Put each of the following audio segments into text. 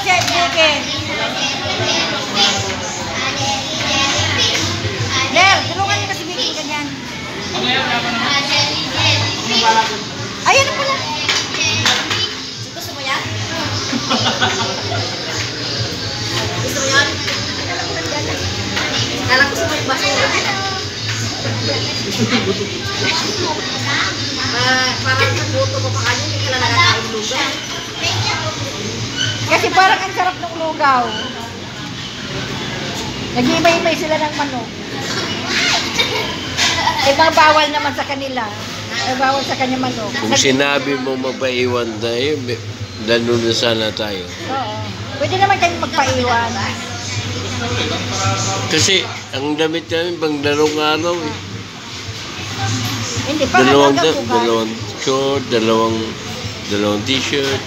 si Chicken. Ler, tulungan mo si Chicken ganyan. Ayan na pala. Gusto mo yan? Gusto mo yan? Kala ko sa may basura. Parang nagbuto ko pa kanya, hindi ka na nakakain lugaw. Kasi parang ang sarap ng lugaw. Nag-iibay-ibay sila ng manok. Eh, bawal naman sa kanila. Eh, bawal sa kanya manok. Kung sinabi mo magpaiwan tayo, lalo na sana tayo. Oo. Pwede naman kayo magpaiwan. Kasi ang damit namin pang dalawang araw eh. Hindi, pang Dalawang short, dalawang t-shirt.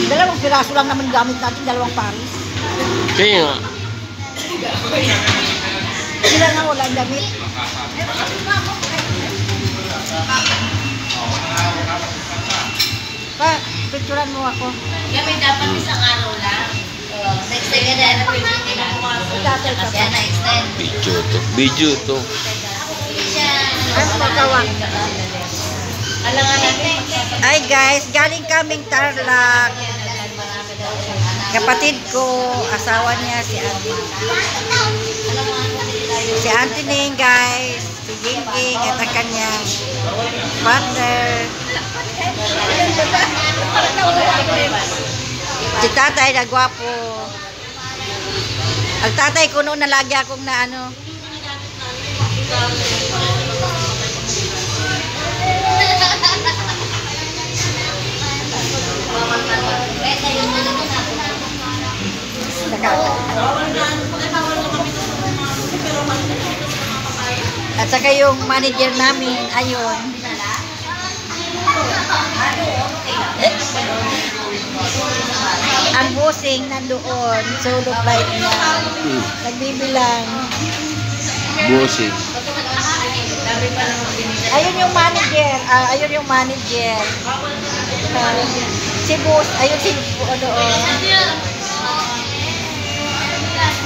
Dalawang piraso lang naman gamit natin, dalawang paris. Kaya nga. Sila nga wala damit. Pa, picturean mo ako. Kami dapat isang araw lang. Next time yan na kasi na-extend. Video to. Ang pagkawang. Ay guys, galing kaming Tarlac. Kapatid ko, asawa niya si Auntie. Si Auntie Ning guys, si Gingging at ang kanyang partner. Si tatay na gwapo. Ang tatay ko noon nalagi akong na ano. At saka yung manager namin, ayun. Ang bossing nandoon, solo flight niya. Nagbibilang. Bossing. Ayun yung manager. Ayun yung manager. Si boss, ayun si doon.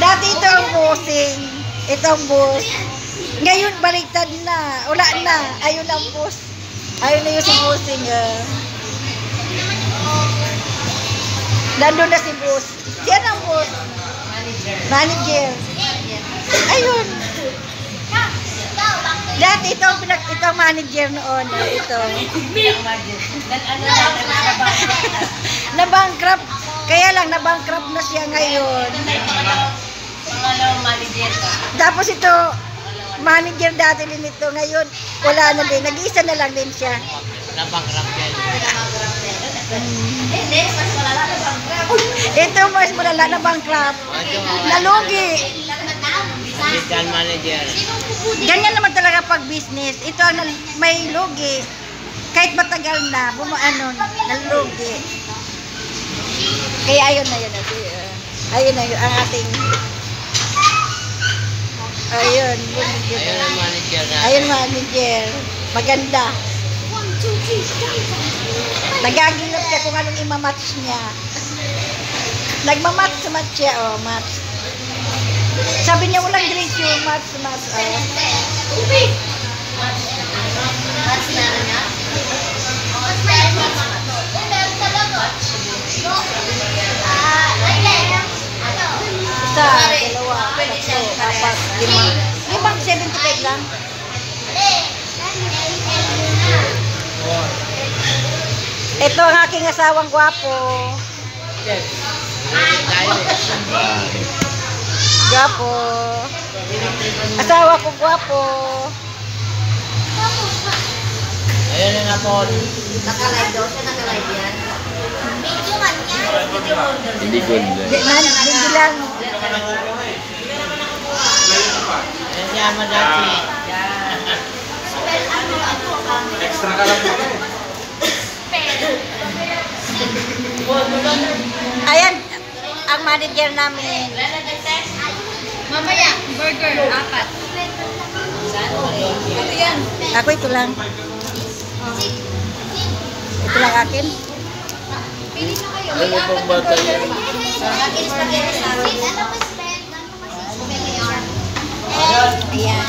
Dati ito ang bossing. Ito ang boss. Ngayon baliktad na. Wala na. Ayun ang boss. Ayun na yung si bossing. Nandun na si boss. Siya ang boss. Manager. Ayun. Dati ito ang manager noon. Ito. Na-bankrupt. Kaya lang na-bankrupt na siya ngayon. Tapos ito, manager dati din ito. Ngayon, wala na din. Nag-iisa na lang din siya. Na-bankrupt yan. Ito mas malala na bankrupt. Nalugi. Assistant manager. Ganyan naman talaga pag business. Ito ang may lugi. Kahit matagal na, nalugi. Kaya ayun na yun. Ayun na yun, ang ating ayun Ayun manager na. ayun manager. Maganda. Nagagilap siya kung anong imamatch niya. Nagmamatch siya, match. Sabi niya walang drink yung match. Match na niya? Isa, dalawa, tatlo, apat, lima. Limang 75 lang. Ito ang aking asawang gwapo. Gwapo. Asawa ko gwapo. Ayun na po. Naka-live daw siya, naka-live yan. Video man yan. Hindi good. Hindi lang. Yan siya madati. Extra ka lang po. Ayan, ang manager namin. Mamaya, burger, 4. Ito yan. Ako ito lang. Ito lang akin. Pili na kayo. Ano pang bata yan? Lagi spaghetti sa akin. Ano mas spend? Ayan.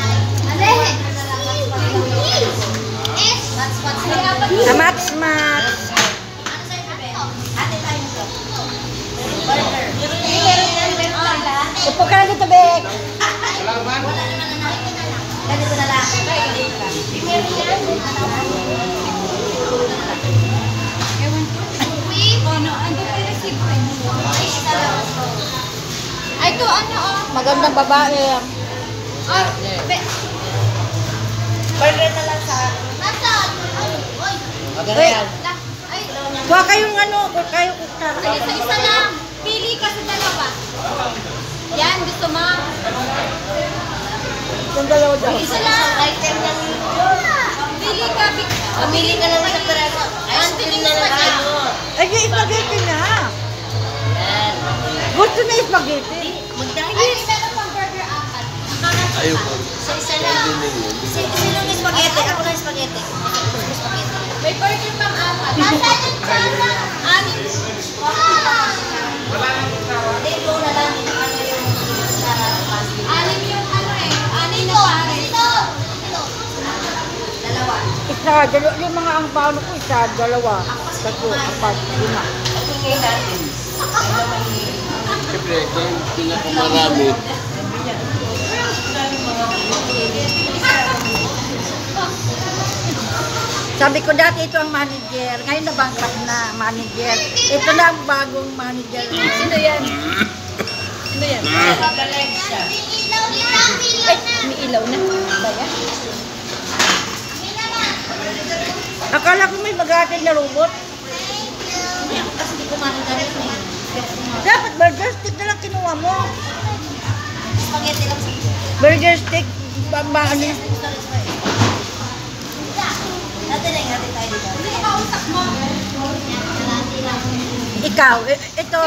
Mats. Ano sa'yo, bebe? Ate tayo nito. Burger. Upo ka na dito, Bek. Salamat. Wala naman na ganito na lang. Ay, ito ano, magandang babae. Burger na lang sa... Maganda yan. Kuha kayong ano, kuha kayong kuktara. Isa lang. Pili ka sa dalawa. Yan, gusto mo? Yung dalawa daw. Isa lang. Item lang Pili ka. Pamili ka lang sa peraso. Ice cream na lang tayo. Ay, yung spaghetti na. Gusto na yung spaghetti. Ay, isa lang pang burger 4. Ayoko. Sa isa lang. Sino yung spaghetti? Ako na yung spaghetti. May burger pang 4. Anim. Hindi, go na lang. Ano yung nararampas? Anim yung ano eh. Anim na pare. Dalawa. Isa, dalawa. Yung mga ang paano ko, isa, dalawa. Tatlo, apat, lima. Tingin natin. Siyempre, ito yung pinakamarami. Sabi ko dati ito ang manager. Ngayon na-bankrupt na manager. Ito na ang bagong manager. Sino yan? Sino yan? Ay, may ilaw na. Ba yan? Akala ko may mag-atin na robot. Kasi di ko manager eh. Dapat burger stick na lang kinuha mo. Spaghetti lang sa... Burger stick, ano? Dati na yung tayo dito. Sino kausap mo? Ikaw, ito.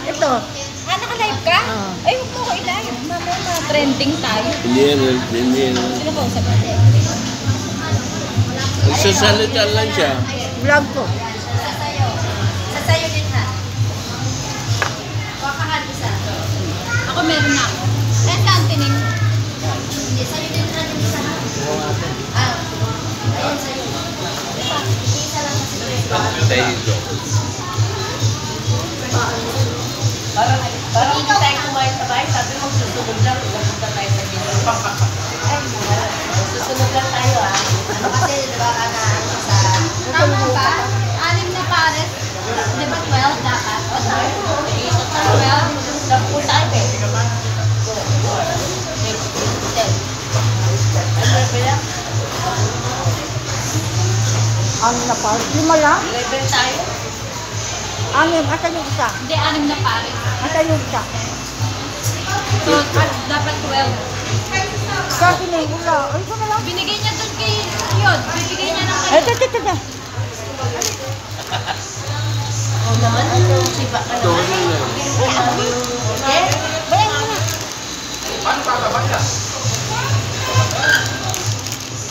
Ito. Ah, naka-live ka? Oo. Ay, huwag mo ko i-live. Mamaya trending tayo. Hindi yan, hindi yan. Sino kausap mo? Nagsasalita lang siya. Vlog ko. Sa sayo. Sa sayo din ha. Wakahan isa. Ako meron na ako. Eh, saan tining? Hindi, sayo din ha. Isa ha. Ah, ayun sayo. Isa lang kasi. Tayo dito. Parang hindi tayo kumain sa bahay, sabi mo susunod lang, pupunta tayo sa gilid. Ay, susunod lang tayo ah. Ano kasi, diba, ano sa... Tama ba? 6 na pares. Di ba 12 dapat? O, 12? 10 tayo eh. Ano ba yan? Ano na pa? Lima lang? 11 tayo. Anim, asan yung isa? Hindi, 6 na pares. Asan yung isa? So, dapat 12. Kasi na yung wala. Ay, ito na lang. Binigay niya doon kay yun. Binigay niya ng Ay, ito na. Oo naman, ano, siba ka Ito naman. na lang. Eh, Bayan mo na. Paano tataban niya?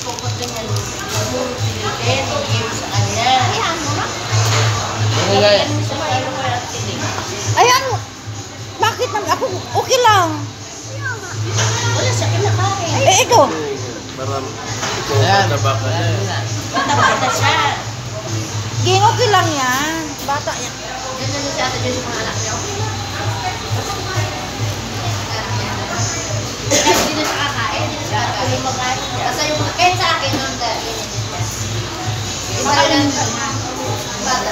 pukot din yan. Yung pilitin, yung sa kanya. Ano kaya? Sa kanya ko yung tinig. Ay, ano? Bakit naman ako? Okay lang. Wala siya kinakain. Eh, ito. Parang ikaw mataba ka na. Mataba na siya. Okay lang yan. Bata yan. Ganyan na siya sa Diyos yung mga anak niyo. Hindi na siya kakain. Hindi na siya kakain. Basta yung mga kahit sa akin, nung dahil. Iba lang siya. Bata.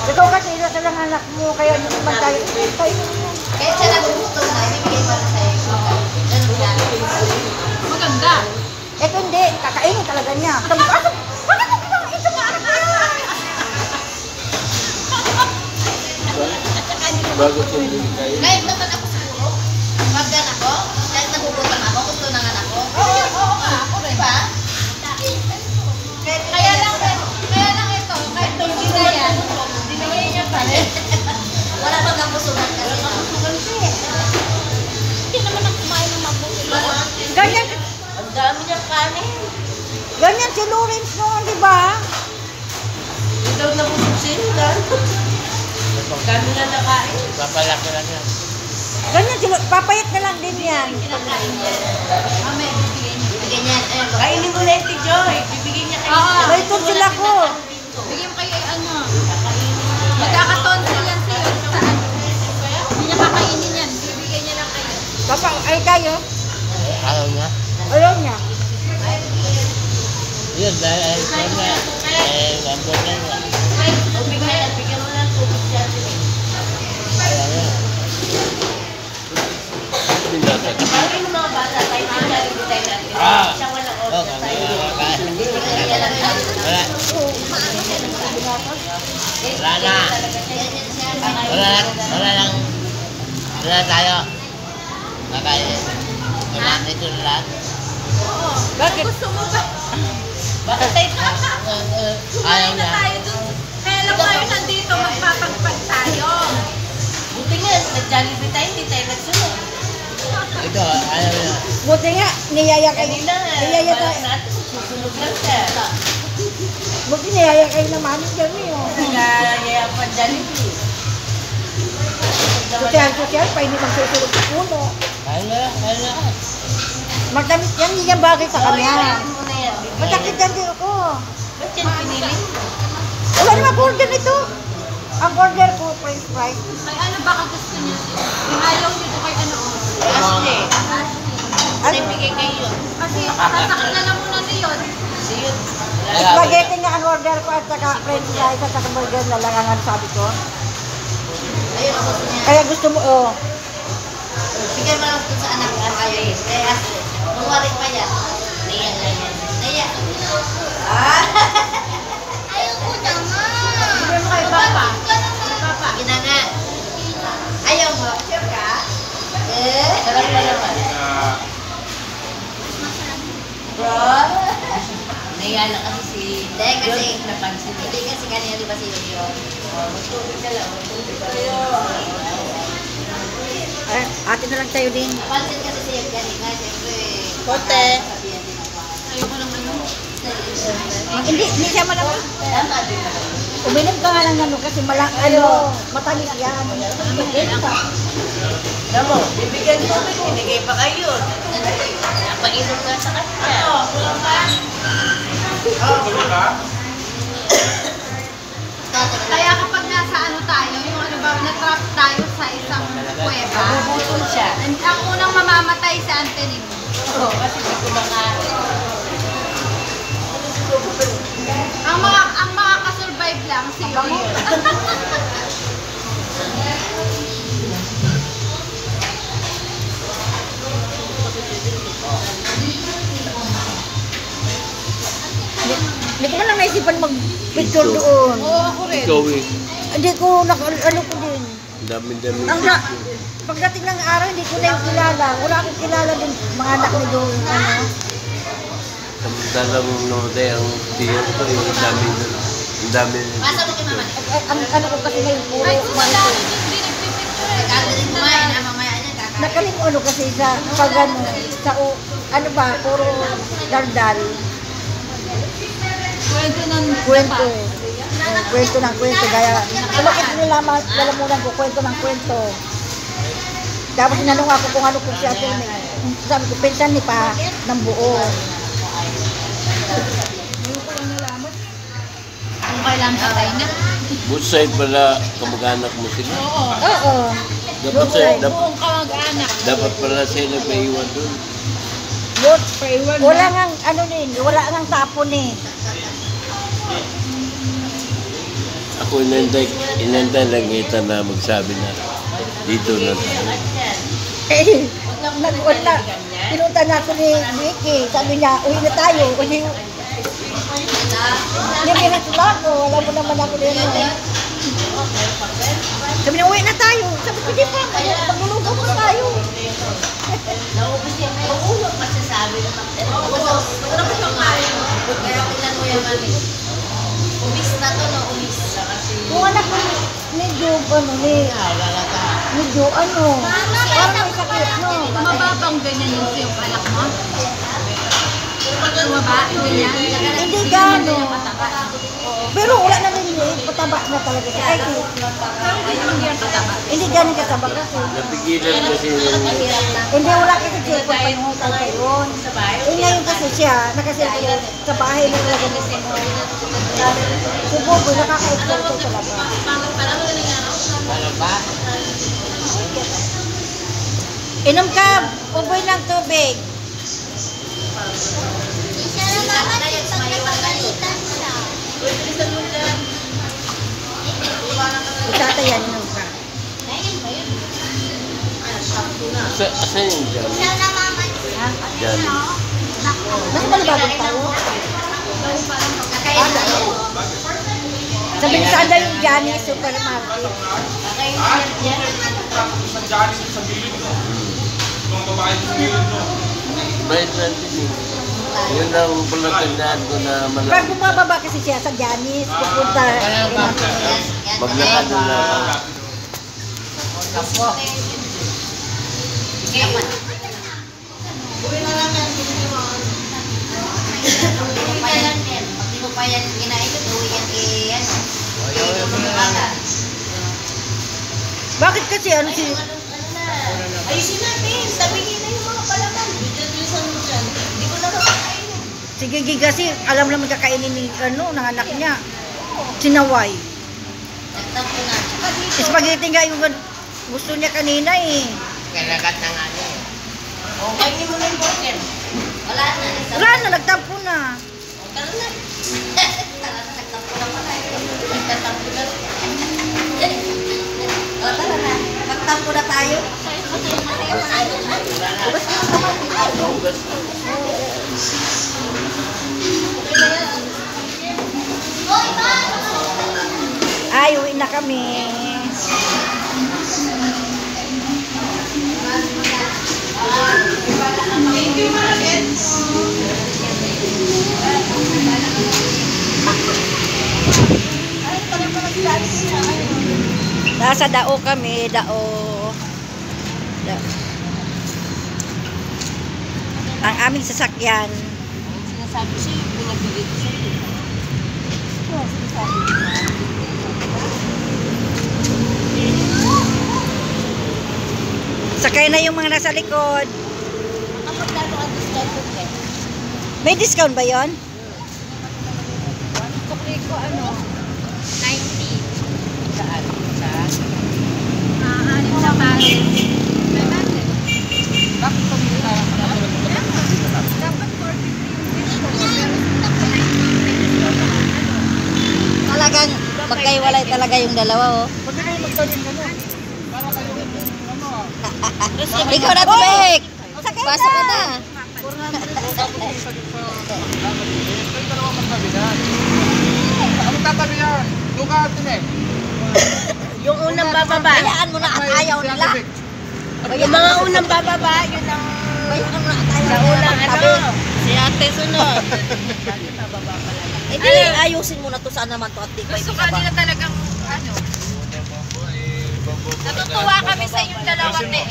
Ikaw kasi isa sa lang anak mo, kaya hindi naman tayo. Kahit siya nagugutom na, ibibigay pa rin sa'yo. Ganun siya. maganda. Ito hindi, kakainin talaga niya. Sabi ko, bakit mo ginawa ito nga anak ko? Bago tumili kayo. Kahit naman ako siguro, pagdan ako, kahit nagugutom ako, gusto ng anak ko. Oo nga, ako rin. Diba? Kaya lang ito, kahit hindi na yan, binigay niya pa rin. Wala bang kapusugan ka? Hindi naman ang kumain ng mabuti. Ganyan, Ang dami niyang kanin. ganyan si Lawrence noon, di ba? Hindi daw nabusog si Kami na nakain. Papalaki lang yan. Ganyan sila, papayat na lang din yan. Kinakain niya. Mamaya, bibigyan niya. Bigyan niya. Kainin mo na ito, Joy. Bibigyan niya kayo. Oo. May tutsil ako. Bigyan mo kayo ay ano. Magkakatonsil yan sa'yo. Saan? Hindi niya kakainin yan. Bibigyan niya lang kayo. Papa, ay kayo? Ayaw niya? Ayaw niya. Yun, dahil lambot na niya. Bigyan mo na ng tubig siya. Ayaw niya. Pindasan. Parang yung mga bata, tayo din natin tayo natin. Siya walang order tayo. Bibigyan niya lang tayo. Wala. Wala na. Wala tayo. Nakain. Wala ito na lahat. Bakit? Gusto mo ba? Bakit tayo? Ayaw Kumain na niya. tayo dun. Kaya lang tayo nandito. Magpapagpag tayo. Buti nga, nag-Jollibee tayo, hindi tayo nagsunod. Ito, ayaw niya. Buti nga, niyaya kayo. Kanina, Niyaya parang tayo. natin, susunod lang siya. Buti niyaya kayo na mami dyan eh. Kaya pa Jollibee. Sosyal, pa hindi magsusunod sa puno. Kaya na. Magdamit yan, hindi yan bagay sa kanya. Kain mo na yan. bibigyan Masakit niya. yan din ako. Ba't yan pinili? Wala naman order ito. Ang order ko, french fries. Ay ano baka gusto niya? Yung ayaw niyo to kay ano. Ashley, Ano? nabigay kayo. Kasi sasakit na lang muna niyon. So yun. Spaghetti nga ang order ko at saka french fries at saka burger na lang ang sabi ko. Ayun ang gusto niya. Kaya gusto mo, oh. Bigyan mo lang sa anak ko. Ashley. Kay Ashley. Mawarik pa yan. Naya na yan. Naya. Ayaw ko naman. Bigyan mo kay Papa. Papa. Gina nga. Ayaw mo. Sure ka? Sarap na naman. Bro. Naya na kasi si... Hindi kasi... Napansin. Hindi kasi kanina di ba si Yun? Magtubig ka lang. Magtubig ka Ay, ate na lang tayo din. Napansin kasi si Yun kanina. Siyempre... Kote. Sabihan din ako. Ayaw ko naman yun. Hindi siya malamang. Tama din naman. Uminom ka nga ng ano kasi matamis yan. Alam mo, bibigyan mo, binigay pa kayo. Napainom nga sa kanya. Oo, kulang ka. Kaya kapag nasa ano tayo, yung ano ba, na-trap tayo sa isang kuweba. Bubutol siya. Ang unang mamamatay si Anthony. Oo, kasi di ko mga... Ang makakasurvive lang si Yoyo. Hindi ko na naisipan mag-picture doon. Oo, ako rin. Ikaw eh. Hindi ko, ano ko din. Dami-dami. Pagdating ng araw, hindi ko na yung kilala. Wala akong kilala din, mga anak ni doon. Ano? Samantalang namatay ang tiyan ko. Ang dami. Pasa mo kay mama. Ang ano ko kasi ngayon, puro Kahit kung kumain madami ko. din, hindi nagpipicture eh. Kagaling kumain, mamaya niya kakain. Nakalim ano kasi sa pag ano, sa ano ba, puro daldal. Kwento ng Kwento eh. Kwento ng kwento. Kaya, bakit nilalaman, lalamunan ko, kwento ng kwento. Tapos tinanong ako kung ano kung siya ito. Sabi ko, pensan ni pa ng buo. Kung kailan patay na. Both side pala kamag-anak mo sila. Oo. Oo. Dapat sa'yo, Buong kamag-anak. dapat pala sa'yo nagpaiwan doon. But, wala ngang, ano din, wala ngang tapon eh. Ako inantay lang kita na magsabi na dito na tayo. Eh, nag-wala. Pinunta na ako ni Vicky. Sabi niya, uwi na tayo. Hindi na ako. Alam mo naman ako din. Sabi niya, uwi na tayo. Sabi ko, di pa. Paglulugaw pa tayo. Naubos yan. Maulog masasabi naman. Wala ko kumain. Kaya kailan mo yung mami. Umis na to, no? Umis. Yung anak ko, medyo, ano, medyo, ano, parang may sakit, no? Mababang ganyan yung anak mo? Tumaba, ganyan. Hindi gano'n. Pero wala na rin pataba na talaga siya. Ay, hindi gano'n kataba kasi. Napigilan kasi yung Hindi, wala kasi siya kung panungutay kayo. Eh ngayon kasi siya, nakasilip sa bahay na talaga niya sa si Bobo, nakaka-exercise sa labas. Inom ka, uboy ng tubig. Siya na naman, pag napagalitan siya. Itata yan, inom ka. Asan yung dyan? Siya na naman. Dyan. Mas malibagod tayo. Sabi ko saan daw yung Johnny Supermarket. Sa Johnny sa gilid no. Yung babae sa gilid no. Bayad natin eh. Yun ang palatandaan ko na Pag malaki. bumababa kasi siya sa Johnny's, pupunta. Maglakad na. Pag di mo pa yan kinain, tuloy yan Bakit kasi ano si... ayusin natin, sabihin na yung mga palaman. Bilisan mo dyan. Hindi ko na makakainin. Si Gigi kasi alam naman kakainin ni ano, ng anak niya. Sinaway. Nagtampo na. Tsaka dito. Spaghetti nga yung gusto niya kanina eh. Kalagat na nga niya eh. O, kainin mo na yung burger. Wala na. Wala na, nagtampo na. O, tara na. Tara na, nagtampo na pala. Nagtampo na. O, tara na. Magtampo na tayo. Ay, uwi na kami. Nasa Dao kami, Dao. Ang aming sasakyan. Sinasabi siya yung pinabili ko sa'yo. Sakay na yung mga nasa likod. Kapag lalo ang discount ko eh. May discount ba yon? Sukli ko ano? 90. Saan? Sa? Anim na Paris. May bakit? Bakit pamilya Dapat 43 yung Talagang magkaiwalay talaga yung dalawa, oh. Pwede kayo magtanim ka nun. Para kayo Ikaw na, Tubig! Pasok ka na. Kayo dalawa magtabi na. Anong tatabi yan? Doon ka atin eh. Yung unang bababa. Hayaan mo na at ayaw nila. Yung mga unang bababa, yun ang... Hayaan mo na at ayaw Sa nila unang magtabi. ano. Si ate sunod. Eh di, ayusin mo na to. Saan naman to at di ko Gusto ka nila talagang ano? Natutuwa kami sa inyong dalawa, te.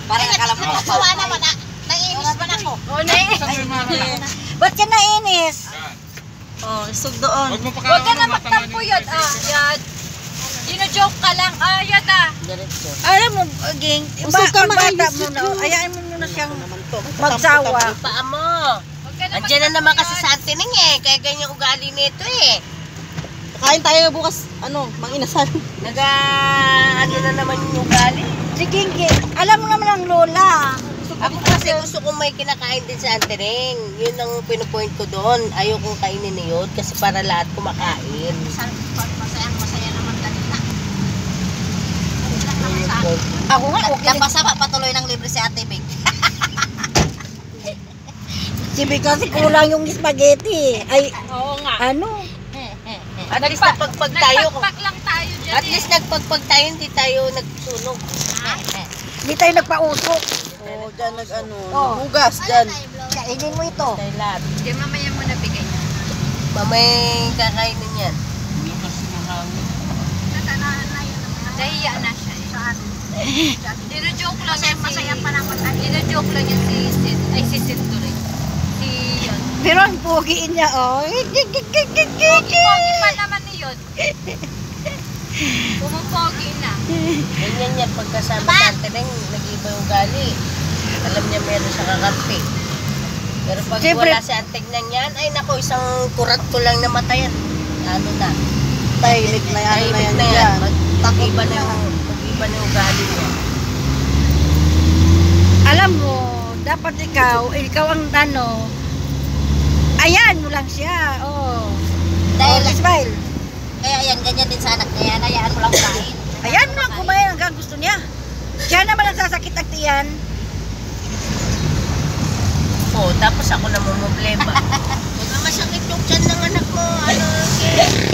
Parang akala mo Natutuwa naman ah. Naiinis ba na ako? O, Ba't ka nainis? Oh, isog doon. Huwag mo pa Huwag ka na magtampo yun. Ah, yan. Dino-joke ka lang. Ah, yan ah. Diretso. Alam mo, Ging, pagbata mo na, hayaan mo na siyang magsawa. Paa mo. Huwag ka na Andiyan na naman kasi sa antining eh. Kaya ganyan ugali nito eh. Kain tayo bukas, mang-inasal. Ano na naman yung ugali. Si Ging, alam mo naman ang lola. Ako kasi gusto kong may kinakain din sa antining. Yun ang pinupoint ko doon. Ayaw kong kainin na yun kasi para lahat kumakain. Masaya naman kanina. Ako nga, okay. Napasama patuloy ng libre si Ate Big. Sibi kasi kulang yung spaghetti. Ay, Oo nga. ano? At least nagpagpag tayo. Nagpagpag lang tayo dyan At eh. least nagpagpag tayo, hindi tayo nagsunog. Hindi tayo nagpausok. Oh, dyan Oh. hugas, dyan. Kainin mo ito. Tayo lahat. Hindi, mamaya mo nabigay niya. Mamay kakainin yan. Nahiya na siya eh. Dino-joke lang yan si... Masaya pa naman. Dino-joke lang yan si Sid. Ay, si Sid tuloy. Si yun. Pero ang pogiin niya, oh. Pogi pa naman ni yun. Pumupogi na. Ganyan yan, pagkasama sa Teneng, nag-iba yung gali. Alam niya meron siya kakampi. Pero pag Siyempre- wala si Anteng nang yan, ay nako, isang kurat ko lang namatayan. Ano na? Tahimik na yan, Tahimik na yan. Mag-iba na yung gali niya. Alam mo, dapat ikaw ang ano, ayan mo lang siya, oh. Dahil- Oh, smile. Kaya yan, ganyan din sa anak niya yan. Hayaan mo lang kain. Ayan mo lang kumain hanggang gusto niya. Siya naman ang sasakit ang tiyan. Oo, tapos ako na problema. Huwag na masakit yung tiyan ng anak mo. Ano, okay.